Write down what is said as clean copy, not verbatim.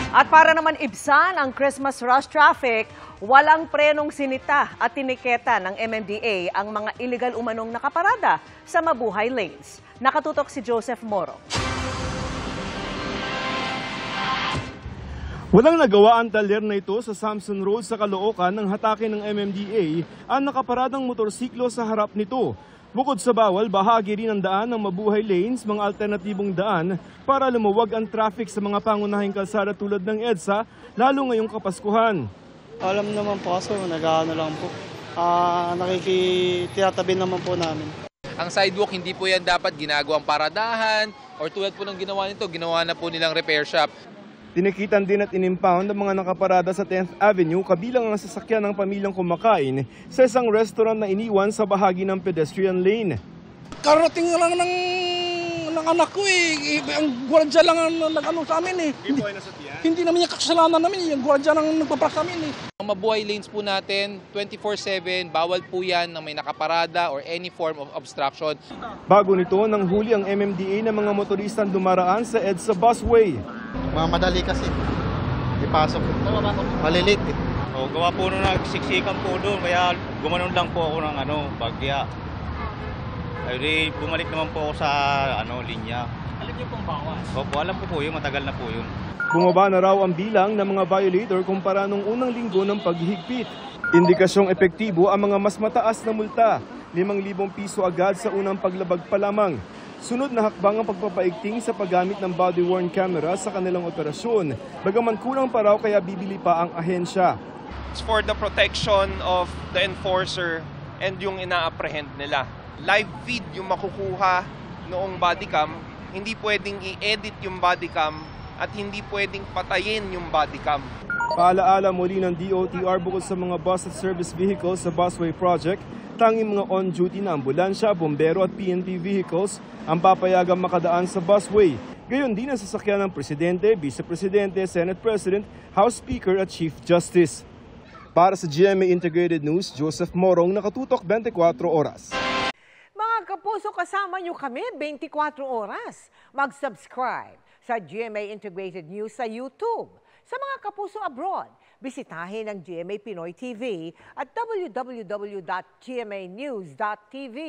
At para naman ibsan ang Christmas rush traffic, walang prenong sinita at tiniketa ng MMDA ang mga illegal umanong nakaparada sa mabuhay lanes. Nakatutok si Joseph Moro. Walang nagawa ang talyer na ito sa Samson Road sa Caloocan nang hatakin ng MMDA ang nakaparadang motorsiklo sa harap nito. Bukod sa bawal, bahagi rin ang daan ng mabuhay lanes, mga alternatibong daan para lumuwag ang traffic sa mga pangunahing kalsada tulad ng EDSA, lalo ngayong Kapaskuhan. Alam naman po kaso, nag-ano lang po. Nakikitiyatabi naman po namin. Ang sidewalk, hindi po yan dapat ginagawang paradahan or tulad po ng ginawa nito, ginawa na po nilang repair shop. Tinikitan din at inimpound ang mga nakaparada sa 10th Avenue kabilang ang sasakyan ng pamilyang kumakain sa isang restaurant na iniwan sa bahagi ng pedestrian lane. Karating lang ng anak ko eh. Ang gwardiya lang ang nag-ano sa amin eh. Hindi naman yung kasalanan namin, yung gwardiya lang nagpapark sa amin eh. Ang mabuhay lanes po natin, 24/7, bawal po yan na may nakaparada or any form of obstruction. Bago nito, nanghuli ang MMDA ng mga motoristang dumaraan sa EDSA busway. Madali kasi. Ipasok. Malilit eh. Gawa po nung nagsiksikan po doon, kaya gumanon lang po ako ng bagya. Ay, bumalik naman po ako sa linya. Alam niyo pong bawas? Opo, alam ko po yun, matagal na po yun. Bumaba na raw ang bilang ng mga violator kumpara nung unang linggo ng paghihigpit. Indikasyong epektibo ang mga mas mataas na multa, 5,000 piso agad sa unang paglabag pa lamang. Sunod na hakbang ang pagpapaigting sa paggamit ng body-worn camera sa kanilang operasyon. Bagaman kulang pa raw kaya bibili pa ang ahensya. It's for the protection of the enforcer and yung ina-apprehend nila. Live feed yung makukuha noong bodycam, hindi pwedeng i-edit yung bodycam at hindi pwedeng patayin yung bodycam. Paalaala muli ng DOTR bukod sa mga bus at service vehicles sa busway project, tanging mga on-duty na ambulansya, bombero at PNP vehicles ang papayagang makadaan sa busway. Gayon din ang sasakyan ng Presidente, Vice Presidente, Senate President, House Speaker at Chief Justice. Para sa GMA Integrated News, Joseph Morong, nakatutok 24 oras. Mga kapuso, kasama nyo kami 24 oras. Mag-subscribe sa GMA Integrated News sa YouTube. Sa mga kapuso abroad, bisitahin ang GMA Pinoy TV at www.gmanews.tv.